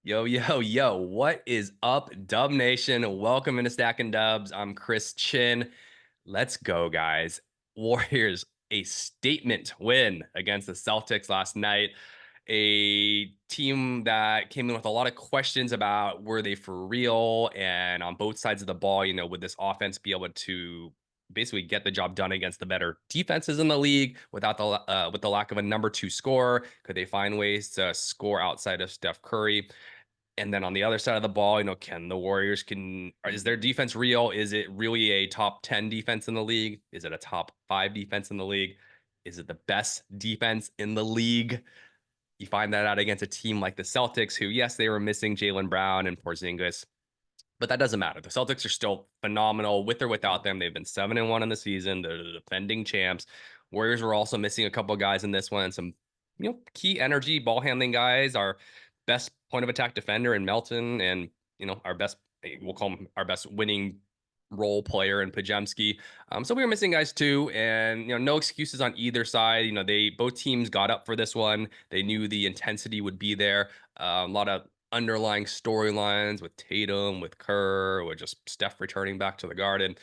Yo, yo, yo, what is up, Dub Nation? Welcome into Stacking Dubs. I'm Chris Chinn. Let's go, guys. Warriors, a statement win against the Celtics last night. A team that came in with a lot of questions about were they for real and on both sides of the ball, would this offense be able to basically get the job done against the better defenses in the league without with the lack of a number two scorer? Could they find ways to score outside of Steph Curry? And then on the other side of the ball, can the Warriors is their defense real? Is it really a top 10 defense in the league? Is it a top 5 defense in the league? Is it the best defense in the league? You find that out against a team like the Celtics, who, yes, they were missing Jaylen Brown and Porzingis, but that doesn't matter. The Celtics are still phenomenal with or without them. They've been 7-1 in the season. They're the defending champs. Warriors were also missing a couple of guys in this one. Some, key energy ball handling guys. Our best point of attack defender in Melton, and our best, we'll call him our best winning role player in Pajemski. So we were missing guys too, and no excuses on either side. They both teams got up for this one. They knew the intensity would be there. A lot of underlying storylines with Tatum, with Kerr, with just Steph returning back to the Garden.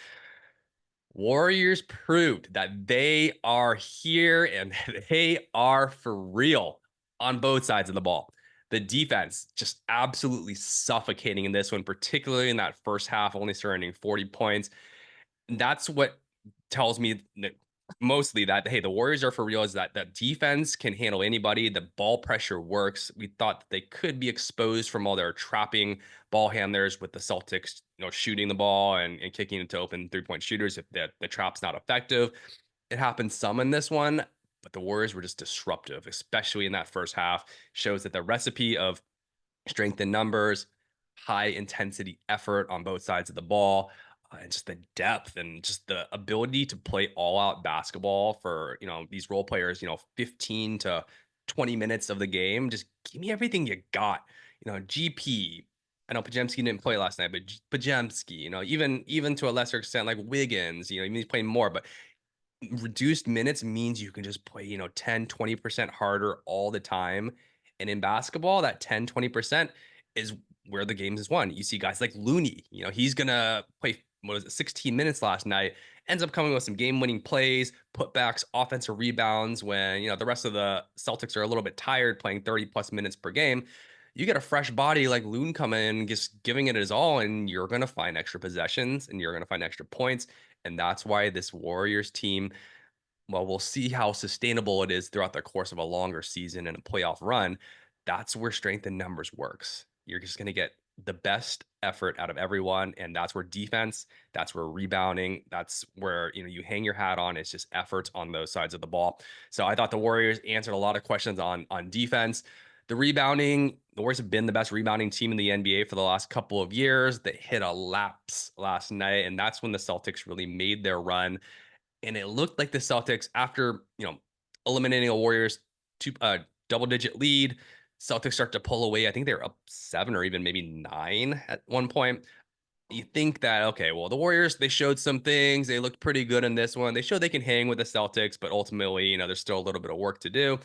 Warriors proved that they are here and they are for real on both sides of the ball. The defense just absolutely suffocating in this one, particularly in that first half, only surrendering 40 points. And that's what tells me that mostly that, hey, the Warriors are for real, is that defense can handle anybody. The ball pressure works. We thought that they could be exposed from all their trapping ball handlers with the Celtics, shooting the ball and kicking it to open 3-point shooters if the trap's not effective. It happened some in this one, but the Warriors were just disruptive, especially in that first half. Shows that the recipe of strength in numbers, high intensity effort on both sides of the ball, and just the depth and just the ability to play all out basketball for, these role players, 15 to 20 minutes of the game. Just give me everything you got. GP. I know Pajemski didn't play last night, but Pajemski, even to a lesser extent, like Wiggins, he's playing more, but reduced minutes means you can just play, 10, 20% harder all the time. And in basketball, that 10, 20% is where the games is won. You see guys like Looney, he's going to play, what was it, 16 minutes last night, ends up coming with some game winning plays, putbacks, offensive rebounds when, the rest of the Celtics are a little bit tired playing 30 plus minutes per game. You get a fresh body like Loon come in, just giving it his all, and you're going to find extra possessions and you're going to find extra points. And that's why this Warriors team, well, we'll see how sustainable it is throughout the course of a longer season and a playoff run. That's where strength in numbers works. You're just going to get the best effort out of everyone. And that's where defense, that's where rebounding, that's where, you hang your hat on. It's just efforts on those sides of the ball. So I thought the Warriors answered a lot of questions on defense. The rebounding, the Warriors have been the best rebounding team in the NBA for the last couple of years. They hit a lapse last night, and that's when the Celtics really made their run. And it looked like the Celtics, after eliminating a Warriors double-digit lead, Celtics start to pull away. I think they were up 7 or even maybe 9 at one point. You think that, okay, well, the Warriors, they showed some things. They looked pretty good in this one. They showed they can hang with the Celtics, but ultimately, there's still a little bit of work to do.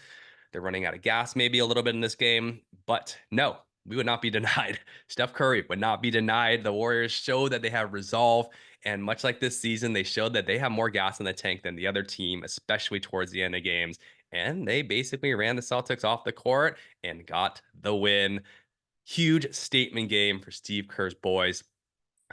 They're running out of gas maybe a little bit in this game, but no, we would not be denied. Steph Curry would not be denied. The Warriors show that they have resolve. And much like this season, they showed that they have more gas in the tank than the other team, especially towards the end of games. And they basically ran the Celtics off the court and got the win. Huge statement game for Steve Kerr's boys.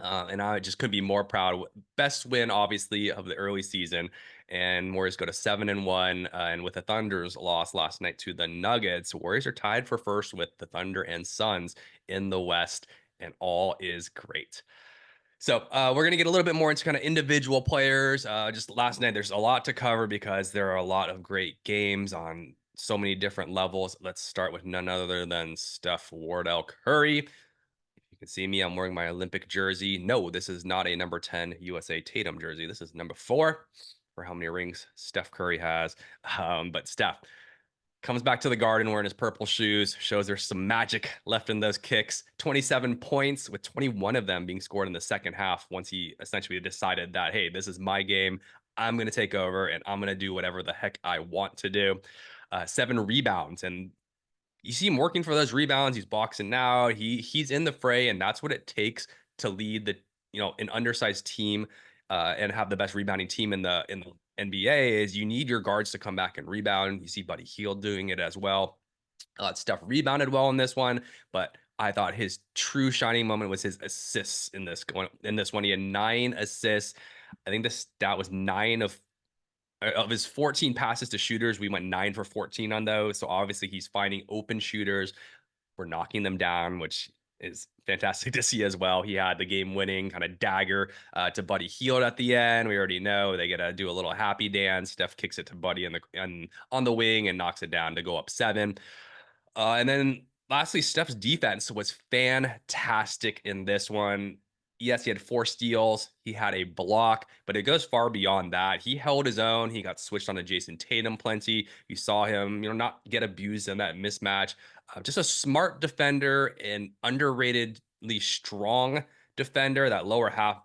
And I just couldn't be more proud. Best win, obviously, of the early season. And Warriors go to 7-1. And with the Thunder's loss last night to the Nuggets, Warriors are tied for first with the Thunder and Suns in the West. And all is great. So we're going to get a little bit more into kind of individual players. Just last night, there's a lot to cover because there are a lot of great games on so many different levels. Let's start with none other than Steph Wardell Curry. You can see me, I'm wearing my Olympic jersey. No, this is not a number 10 USA Tatum jersey. This is number 4 for how many rings Steph Curry has. But Steph comes back to the Garden wearing his purple shoes, shows there's some magic left in those kicks. 27 points, with 21 of them being scored in the second half once he essentially decided that, hey, this is my game. I'm going to take over and I'm going to do whatever the heck I want to do. 7 rebounds, and you see him working for those rebounds. He's boxing out. He's in the fray, and that's what it takes to lead the an undersized team and have the best rebounding team in the NBA. Is you need your guards to come back and rebound. You see Buddy Hield doing it as well. Steph rebounded well in this one, but I thought his true shining moment was his assists in this one. In this one, he had 9 assists. I think the stat was 9 of his 14 passes to shooters. We went 9 for 14 on those. So obviously he's finding open shooters. We're knocking them down, which is fantastic to see as well. He had the game winning kind of dagger to Buddy Hield at the end. We already know they get to do a little happy dance. Steph kicks it to Buddy on the wing and knocks it down to go up 7. And then lastly, Steph's defense was fantastic in this one. Yes, he had 4 steals. He had a block, but it goes far beyond that. He held his own. He got switched on to Jason Tatum plenty. You saw him, not get abused in that mismatch. Just a smart defender and underratedly strong defender. That lower half,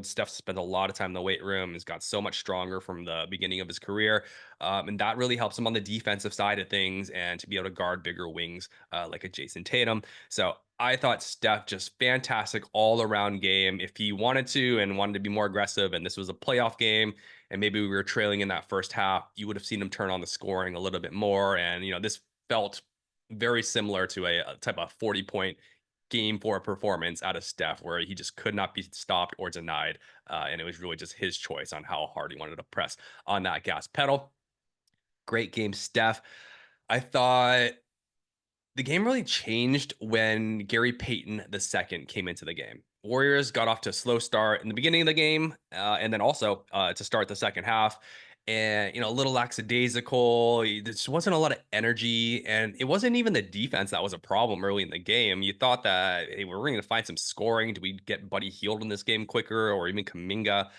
Steph spent a lot of time in the weight room. He's got so much stronger from the beginning of his career. And that really helps him on the defensive side of things and to be able to guard bigger wings like a Jason Tatum. So I thought Steph just fantastic all around game. If he wanted to and wanted to be more aggressive, and this was a playoff game, and maybe we were trailing in that first half, you would have seen him turn on the scoring a little bit more. And, this felt very similar to a type of 40-point game 4 performance out of Steph, where he just could not be stopped or denied. And it was really just his choice on how hard he wanted to press on that gas pedal. Great game, Steph. I thought the game really changed when Gary Payton II came into the game. Warriors got off to a slow start in the beginning of the game, and then also to start the second half. And, a little lackadaisical. There just wasn't a lot of energy. And it wasn't even the defense that was a problem early in the game. You thought that, hey, we're going to find some scoring. Do we get Buddy Hield in this game quicker, or even Kuminga?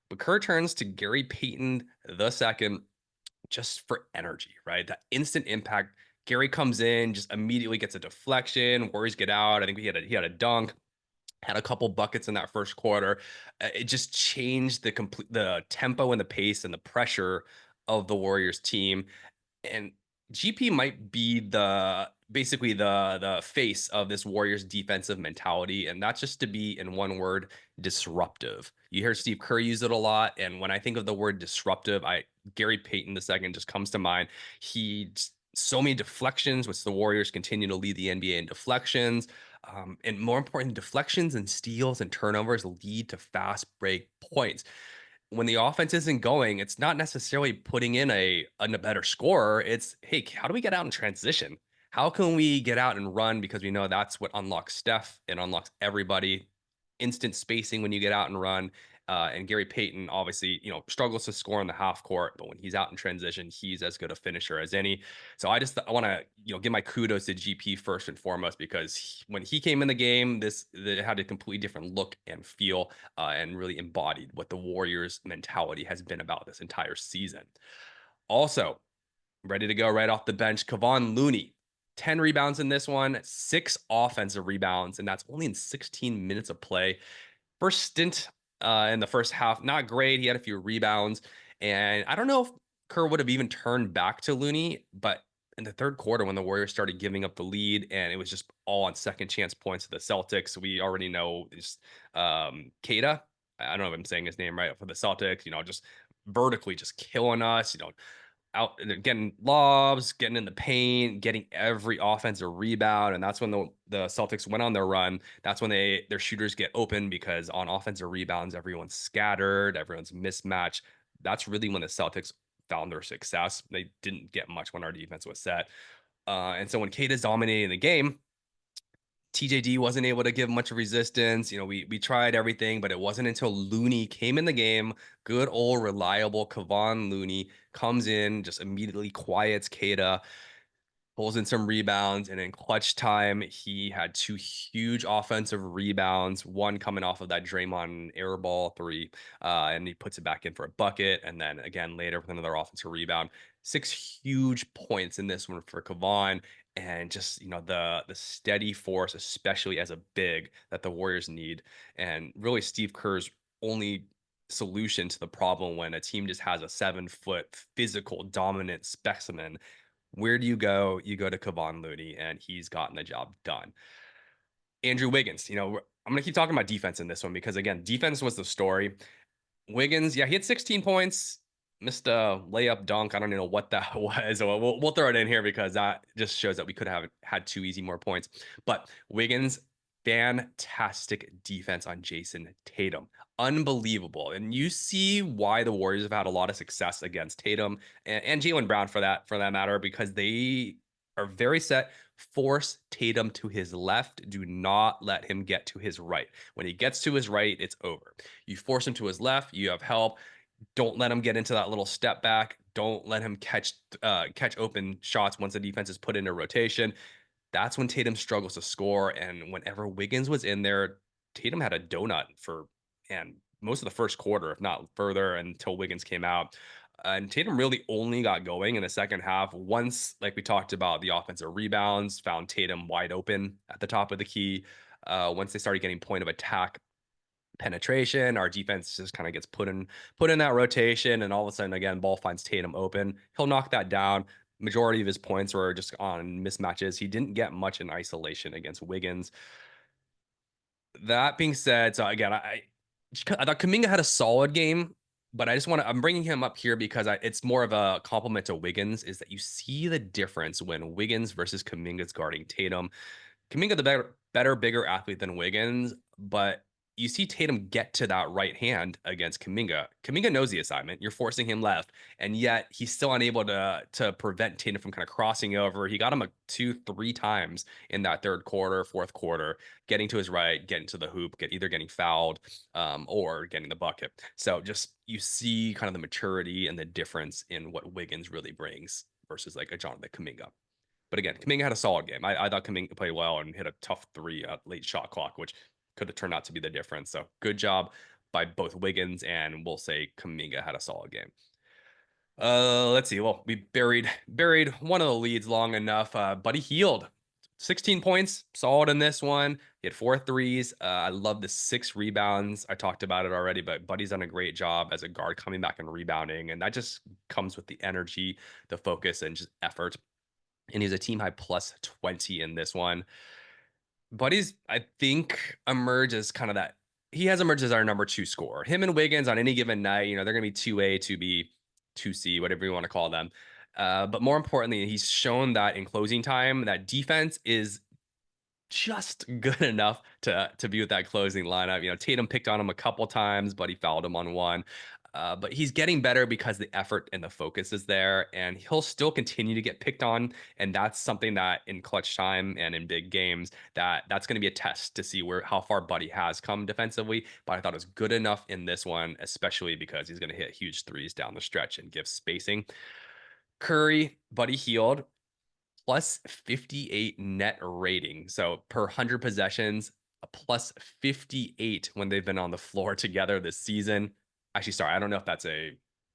But Kerr turns to Gary Payton II just for energy, right? That instant impact. Gary comes in, just immediately gets a deflection. Warriors get out. I think he had a dunk, had a couple buckets in that first quarter. It just changed the tempo and the pace and the pressure of the Warriors team. And GP might be basically the face of this Warriors defensive mentality, and that's just to be, in one word, disruptive. You hear Steve Kerr use it a lot, and when I think of the word disruptive, Gary Payton II just comes to mind. He so many deflections, which the Warriors continue to lead the NBA in deflections. And more important, deflections and steals and turnovers lead to fast break points. When the offense isn't going, it's not necessarily putting in a better scorer. It's, hey, how do we get out in transition? How can we get out and run? Because we know that's what unlocks Steph and unlocks everybody. Instant spacing when you get out and run. And Gary Payton obviously, struggles to score in the half court, but when he's out in transition, he's as good a finisher as any. So I want to, give my kudos to GP first and foremost, because when he came in the game, it had a completely different look and feel, and really embodied what the Warriors mentality has been about this entire season. Also, ready to go right off the bench, Kevon Looney. 10 rebounds in this one, 6 offensive rebounds, and that's only in 16 minutes of play. First stint in the first half, not great. He had a few rebounds. And I don't know if Kerr would have even turned back to Looney, but in the third quarter, when the Warriors started giving up the lead and it was just all on second chance points to the Celtics, we already know just Keita. I don't know if I'm saying his name right for the Celtics, just vertically just killing us, out getting lobs, getting in the paint, getting every offensive rebound, and that's when the Celtics went on their run. That's when their shooters get open, because on offensive rebounds, everyone's scattered, everyone's mismatched. That's really when the Celtics found their success. They didn't get much when our defense was set, and so when Kate is dominating the game, TJD wasn't able to give much resistance. We tried everything, but it wasn't until Looney came in the game. Good old reliable Kevon Looney comes in, just immediately quiets Keita, pulls in some rebounds, and in clutch time, he had 2 huge offensive rebounds, one coming off of that Draymond air ball 3, and he puts it back in for a bucket, and then again later with another offensive rebound. 6 huge points in this one for Kevon, and just the steady force, especially as a big, that the Warriors need, and really Steve Kerr's only solution to the problem when a team just has a 7-foot physical dominant specimen Where do you go? You go to Kevon Looney, and he's gotten the job done. Andrew Wiggins, I'm going to keep talking about defense in this one because, again, defense was the story. Wiggins, yeah, he had 16 points, missed a layup dunk. I don't even know what that was. We'll throw it in here because that just shows that we could have had too easy more points. But Wiggins, fantastic defense on Jason Tatum. Unbelievable. And you see why the Warriors have had a lot of success against Tatum and Jaylen Brown for that matter, because they are very set. Force Tatum to his left. Do not let him get to his right. When he gets to his right, it's over. You force him to his left, you have help. Don't let him get into that little step back. Don't let him catch open shots once the defense is put into rotation. That's when Tatum struggles to score. And whenever Wiggins was in there, Tatum had a donut for and most of the first quarter, if not further, until Wiggins came out. And Tatum really only got going in the second half once, like we talked about, the offensive rebounds found Tatum wide open at the top of the key. Once they started getting point of attack penetration, our defense just kind of gets put in that rotation, and all of a sudden, again, ball finds Tatum open. He'll knock that down. Majority of his points were just on mismatches. He didn't get much in isolation against Wiggins. That being said, so again, I thought Kuminga had a solid game, but I'm bringing him up here because it's more of a compliment to Wiggins, is that you see the difference when Wiggins versus Kuminga's guarding Tatum. Kuminga the better, bigger athlete than Wiggins, but you see Tatum get to that right hand against Kuminga. Kuminga knows the assignment. You're forcing him left, and yet he's still unable to prevent Tatum from kind of crossing over. He got him 2-3 times in that third quarter, fourth quarter, getting to his right, getting to the hoop, either getting fouled or getting the bucket. So just you see kind of the maturity and the difference in what Wiggins really brings versus like a Jonathan Kuminga. But again, Kuminga had a solid game. I thought Kuminga played well and hit a tough three at late shot clock, which could have turned out to be the difference. So good job by both Wiggins and we'll say Kuminga had a solid game. Let's see. Well, we buried one of the leads long enough. Buddy Hield, 16 points, solid in this one. He had 4 threes. I love the 6 rebounds. I talked about it already, but Buddy's done a great job as a guard coming back and rebounding, and that just comes with the energy, the focus, and just effort. And he's a team high plus 20 in this one. Buddy's, I think, emerged as kind of that. He has emerged as our number 2 scorer. Him and Wiggins on any given night, they're going to be 2A, 2B, 2C, whatever you want to call them. But more importantly, he's shown that in closing time, that defense is just good enough to be with that closing lineup. Tatum picked on him a couple times, but he fouled him on one. But he's getting better because the effort and the focus is there, and he'll still continue to get picked on. And that's something that in clutch time and in big games, that's going to be a test to see how far Buddy has come defensively. But I thought it was good enough in this one, especially because he's going to hit huge threes down the stretch and give spacing. Curry, Buddy Hield, plus 58 net rating. So per 100 possessions, a plus 58 when they've been on the floor together this season. Actually, sorry, I don't know if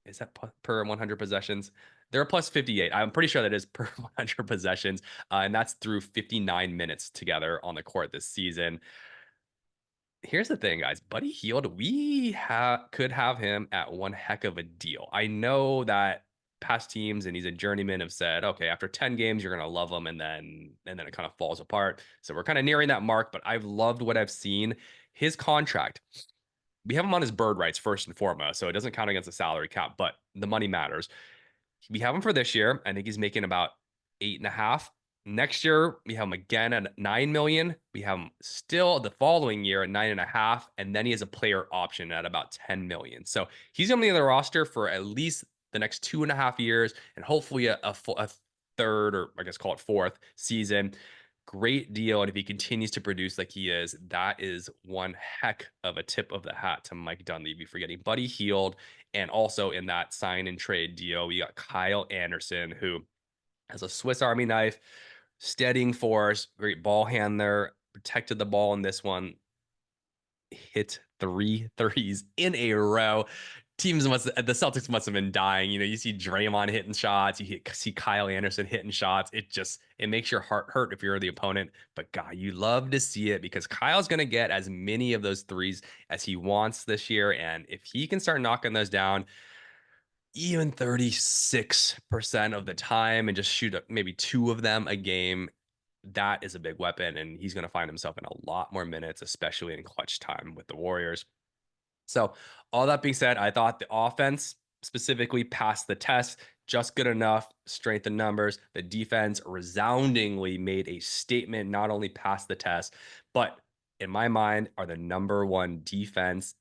is that per 100 possessions? They're a plus 58. I'm pretty sure that is per 100 possessions. And that's through 59 minutes together on the court this season. Here's the thing, guys. Buddy Hield, we could have him at one heck of a deal. I know that past teams, and he's a journeyman, have said, okay, after 10 games, you're gonna love him, and then it kind of falls apart. So we're kind of nearing that mark, but I've loved what I've seen. His contract, we have him on his bird rights first and foremost, so it doesn't count against the salary cap, but the money matters. We have him for this year. I think he's making about 8.5. Next year, we have him again at 9 million. We have him still the following year at 9.5, and then he has a player option at about 10 million. So he's going to be on the roster for at least the next 2.5 years, and hopefully a third, or I guess call it fourth season. Great deal. And if he continues to produce like he is, that is one heck of a tip of the hat to Mike Dunleavy for getting Buddy Hield. And also in that sign and trade deal, we got Kyle Anderson, who has a Swiss Army knife, steadying force, great ball handler, protected the ball in this one, hit 3 threes in a row. The Celtics must have been dying. You see Draymond hitting shots, see Kyle Anderson hitting shots. It makes your heart hurt if you're the opponent. But God, you love to see it because Kyle's going to get as many of those threes as he wants this year. And if he can start knocking those down, even 36% of the time and just shoot up maybe two of them a game, that is a big weapon. And he's going to find himself in a lot more minutes, especially in clutch time with the Warriors. So, all that being said, I thought the offense specifically passed the test, just good enough, strength in numbers. The defense resoundingly made a statement, not only passed the test, but in my mind, are the number one defense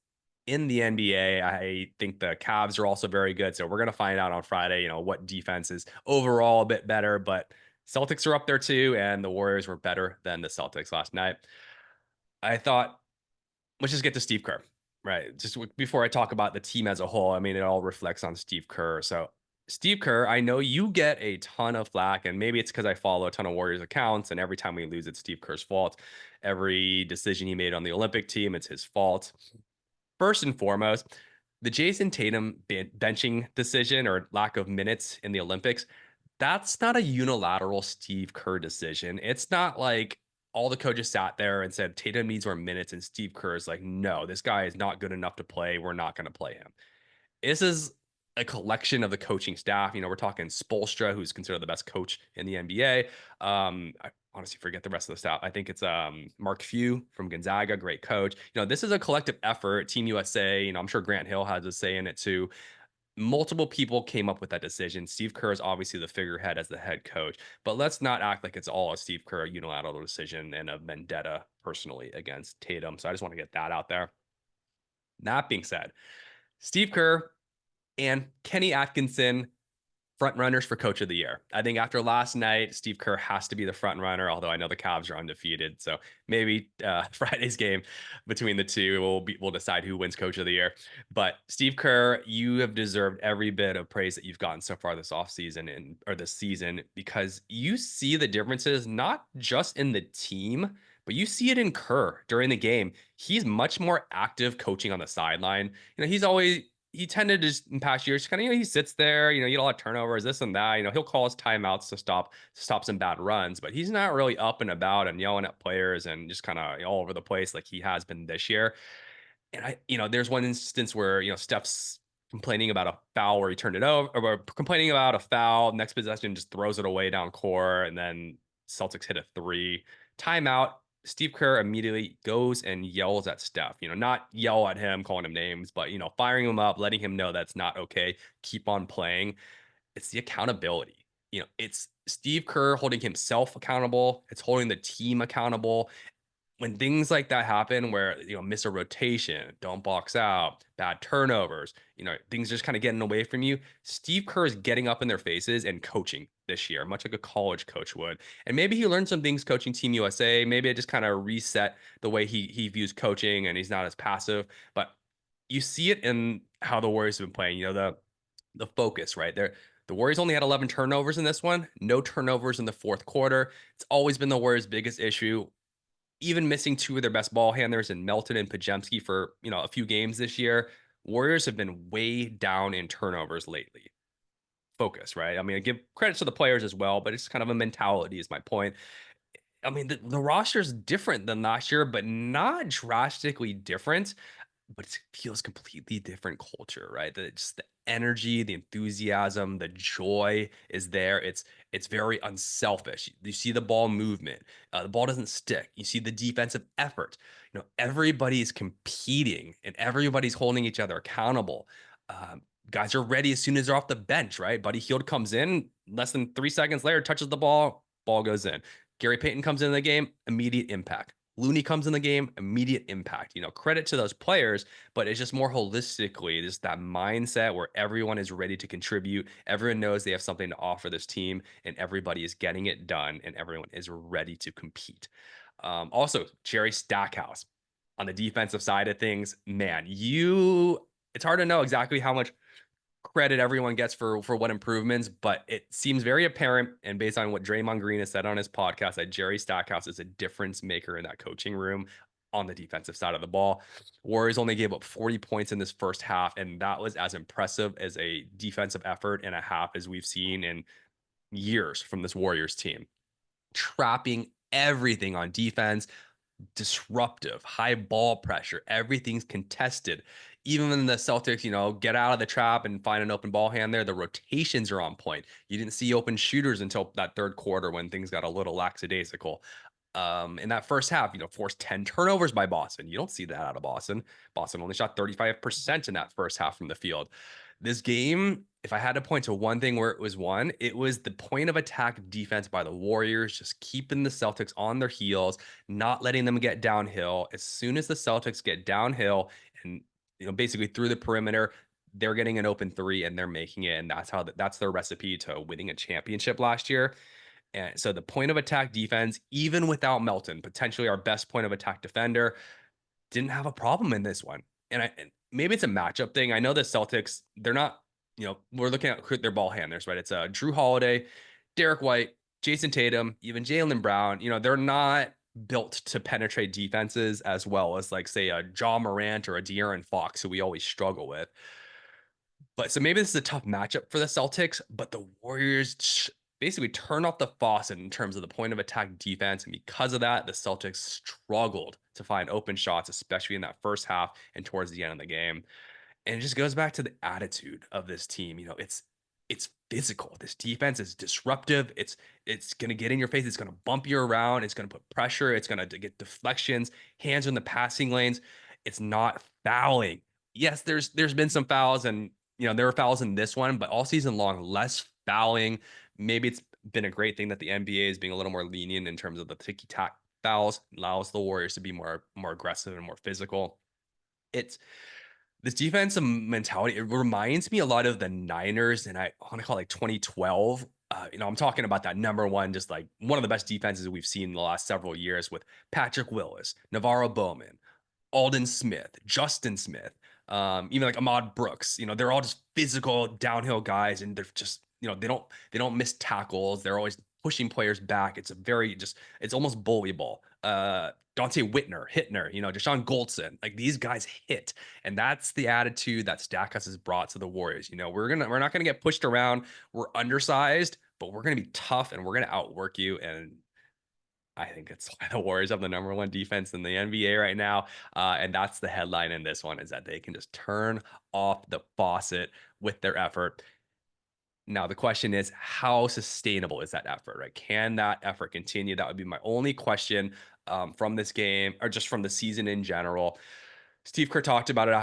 in the NBA. I think the Cavs are also very good. So, we're going to find out on Friday, what defense is overall a bit better, but Celtics are up there too, and the Warriors were better than the Celtics last night. I thought let's just get to Steve Kerr, right? Just before I talk about the team as a whole, I mean, it all reflects on Steve Kerr. So, Steve Kerr, I know you get a ton of flack, and maybe it's because I follow a ton of Warriors accounts, and every time we lose, it's Steve Kerr's fault. Every decision he made on the Olympic team, it's his fault. First and foremost, the Jason Tatum benching decision or lack of minutes in the Olympics, that's not a unilateral Steve Kerr decision. It's not like all the coaches sat there and said Tatum needs more minutes, and Steve Kerr is like, no, this guy is not good enough to play. We're not going to play him. This is a collection of the coaching staff. We're talking Spoelstra, who's considered the best coach in the NBA. I honestly forget the rest of the staff. I think it's Mark Few from Gonzaga, great coach. This is a collective effort. Team USA. I'm sure Grant Hill has a say in it too. Multiple people came up with that decision. Steve Kerr is obviously the figurehead as the head coach, but let's not act like it's all a Steve Kerr unilateral decision and a vendetta personally against Tatum. So I just want to get that out there. That being said, Steve Kerr and Kenny Atkinson, front runners for coach of the year. I think after last night, Steve Kerr has to be the front runner, although I know the Cavs are undefeated. So maybe Friday's game between the two will decide who wins coach of the year. But Steve Kerr, you have deserved every bit of praise that you've gotten so far this offseason or this season, because you see the differences not just in the team, but you see it in Kerr during the game. He's much more active coaching on the sideline. He tended to just in past years kind of, he sits there, you get a lot of turnovers, this and that. He'll call his timeouts to stop some bad runs, but he's not really up and about and yelling at players and just kind of all over the place like he has been this year. And there's one instance where, Steph's complaining about a foul where he turned it over, or complaining about a foul. Next possession, just throws it away down court, and then Celtics hit a three. Timeout. Steve Kerr immediately goes and yells at Steph. Not yell at him, calling him names, but firing him up, letting him know that's not okay. Keep on playing. It's the accountability. It's Steve Kerr holding himself accountable. It's holding the team accountable. When things like that happen where miss a rotation, don't box out, bad turnovers, things just kind of getting away from you, Steve Kerr is getting up in their faces and coaching this year, much like a college coach would. And maybe he learned some things coaching Team USA. Maybe it just kind of reset the way he views coaching, and he's not as passive. But you see it in how the Warriors have been playing. The focus, right there. The Warriors only had 11 turnovers in this one, no turnovers in the fourth quarter. It's always been the Warriors' biggest issue, even missing two of their best ball handlers in Melton and Pajemski for, a few games this year. Warriors have been way down in turnovers lately. Focus, right? I mean, I give credit to the players as well, but it's kind of a mentality is my point. I mean, the roster is different than last year, but not drastically different, but it feels completely different culture, right? Just the energy, the enthusiasm, the joy is there. It's very unselfish. You see the ball movement. The ball doesn't stick. You see the defensive effort. Everybody's competing and everybody's holding each other accountable. Guys are ready as soon as they're off the bench, right? Buddy Hield comes in less than 3 seconds later, touches the ball goes in. Gary Payton comes into the game, immediate impact. Looney comes in the game, immediate impact. Credit to those players, but it's just more holistically, just that mindset where everyone is ready to contribute. Everyone knows they have something to offer this team, and everybody is getting it done, and everyone is ready to compete. Also, Jerry Stackhouse on the defensive side of things, man, it's hard to know exactly how much credit everyone gets for what improvements, but it seems very apparent, and based on what Draymond Green has said on his podcast, that Jerry Stackhouse is a difference maker in that coaching room on the defensive side of the ball. Warriors only gave up 40 points in this first half, and that was as impressive as a defensive effort and a half as we've seen in years from this Warriors team. Trapping everything on defense, disruptive, high ball pressure, everything's contested. even when the Celtics, get out of the trap and find an open ball hand there, the rotations are on point. You didn't see open shooters until that third quarter when things got a little lackadaisical. In that first half, forced 10 turnovers by Boston. You don't see that out of Boston. Boston only shot 35% in that first half from the field. This game, if I had to point to one thing where it was won, it was the point of attack defense by the Warriors, just keeping the Celtics on their heels, not letting them get downhill. As soon as the Celtics get downhill and basically through the perimeter, they're getting an open three and they're making it. And that's their recipe to winning a championship last year. And so the point of attack defense, even without Melton, potentially our best point of attack defender, didn't have a problem in this one. And maybe it's a matchup thing. I know the Celtics, they're not, we're looking at their ball handlers, right? It's Drew Holiday, Derek White, Jason Tatum, even Jaylen Brown. They're not built to penetrate defenses as well as like say a John Morant or a De'Aaron Fox, who we always struggle with. But so maybe this is a tough matchup for the Celtics, but the Warriors basically turn off the faucet in terms of the point of attack defense. And because of that, the Celtics struggled to find open shots, especially in that first half and towards the end of the game. And it just goes back to the attitude of this team. It's physical. This defense is disruptive. It's gonna get in your face. It's gonna bump you around. It's gonna put pressure. It's gonna get deflections, hands in the passing lanes. It's not fouling. Yes, there's been some fouls, and there were fouls in this one, but all season long, less fouling. Maybe it's been a great thing that the NBA is being a little more lenient in terms of the ticky-tack fouls, allows the Warriors to be more aggressive and more physical. It's this defensive mentality. It reminds me a lot of the Niners, and I want to call it like 2012. I'm talking about that number one, just like one of the best defenses we've seen in the last several years with Patrick Willis, Navarro Bowman, Alden Smith, Justin Smith, even like Ahmad Brooks. They're all just physical downhill guys, and they're just they don't miss tackles. They're always pushing players back. It's almost bully ball. Dante Whitner, Hittner, Deshaun Goldson, like these guys hit, and that's the attitude that Stackhouse has brought to the Warriors. We're not gonna get pushed around. We're undersized, but we're gonna be tough and we're gonna outwork you. And I think it's why the Warriors have the number one defense in the NBA right now. And that's the headline in this one, is that they can just turn off the faucet with their effort. Now, the question is, how sustainable is that effort, right? Can that effort continue? That would be my only question from this game, or just from the season in general. Steve Kerr talked about it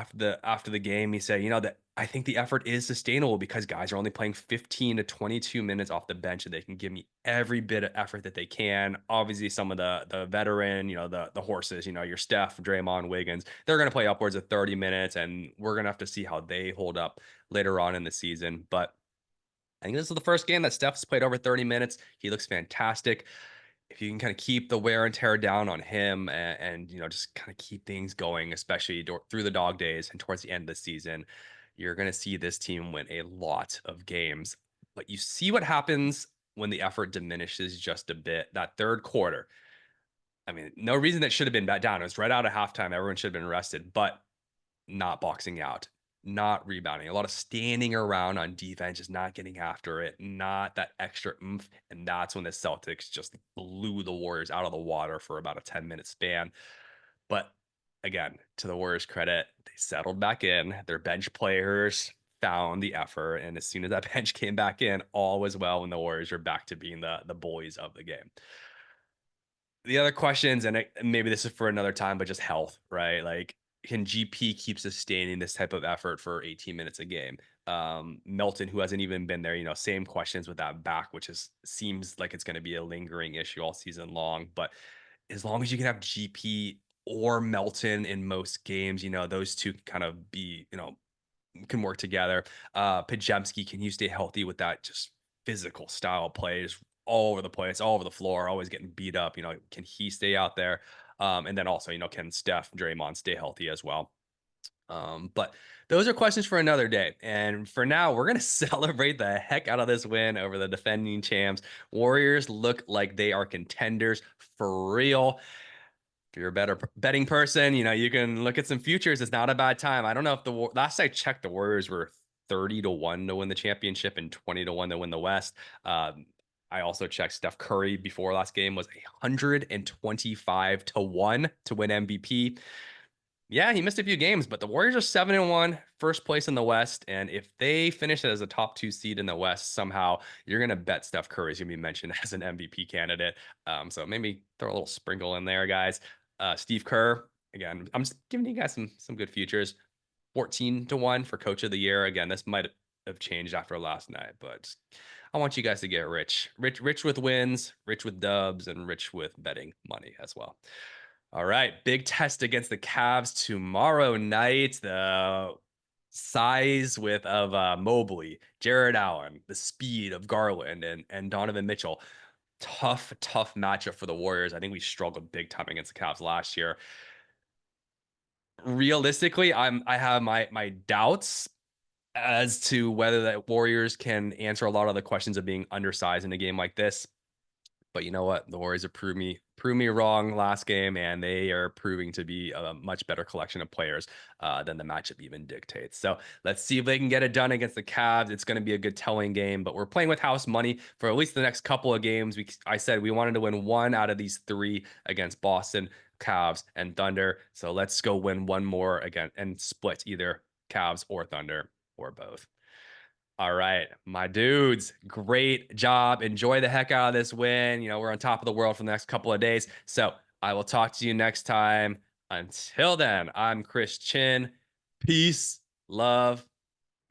after the game. He said, that I think the effort is sustainable because guys are only playing 15 to 22 minutes off the bench, and they can give me every bit of effort that they can. Obviously, some of the veteran, the horses, your Steph, Draymond, Wiggins, they're going to play upwards of 30 minutes, and we're going to have to see how they hold up later on in the season. But I think this is the first game that Steph's played over 30 minutes. He looks fantastic. If you can kind of keep the wear and tear down on him and just kind of keep things going, especially through the dog days and towards the end of the season, you're going to see this team win a lot of games. But you see what happens when the effort diminishes just a bit. That third quarter, I mean, no reason that should have been back down. It was right out of halftime. Everyone should have been rested, but not boxing out, not rebounding, a lot of standing around on defense, just not getting after it, not that extra oomph. And that's when the Celtics just blew the Warriors out of the water for about a 10-minute span. But again, to the Warriors' credit, they settled back in. Their bench players found the effort. And as soon as that bench came back in, all was well when the Warriors are back to being the boys of the game. The other questions, and maybe this is for another time, but just health, right? Like, can GP keep sustaining this type of effort for 18 minutes a game? Melton, who hasn't even been there, same questions with that back, which seems like it's going to be a lingering issue all season long. But as long as you can have GP or Melton in most games, those two can kind of be, can work together. Pajemski, can you stay healthy with that just physical style plays all over the place, all over the floor, always getting beat up? Can he stay out there? And then also, can Steph, Draymond stay healthy as well? But those are questions for another day. And for now, we're going to celebrate the heck out of this win over the defending champs. Warriors look like they are contenders for real. If you're a better betting person, you can look at some futures. It's not a bad time. I don't know if last I checked, the Warriors were 30-1 to win the championship and 20-1 to win the West. I also checked Steph Curry before, last game was 125-1 to win MVP. Yeah, he missed a few games, but the Warriors are 7-1, first place in the West. And if they finish it as a top 2 seed in the West, somehow you're gonna bet Steph Curry is gonna be mentioned as an MVP candidate. So maybe throw a little sprinkle in there, guys. Steve Kerr, again, I'm just giving you guys some good futures. 14-1 for Coach of the Year. Again, this might have changed after last night, but I want you guys to get rich with wins, rich with dubs, and rich with betting money as well. All right, big test against the Cavs tomorrow night. The size with of Mobley, Jared Allen, the speed of Garland and Donovan Mitchell. Tough matchup for the Warriors. I think we struggled big time against the Cavs last year. Realistically, I have my doubts as to whether the Warriors can answer a lot of the questions of being undersized in a game like this. But you know what? The Warriors have proved me wrong last game, and they are proving to be a much better collection of players than the matchup even dictates. So let's see if they can get it done against the Cavs. It's going to be a good telling game, but we're playing with house money for at least the next couple of games. I said we wanted to win one out of these three against Boston, Cavs, and Thunder. So let's go win one more again and split either Cavs or Thunder or both. All right, my dudes, great job. Enjoy the heck out of this win. We're on top of the world for the next couple of days. So I will talk to you next time. Until then, I'm Chris Chinn. Peace, love,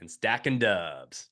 and stacking dubs.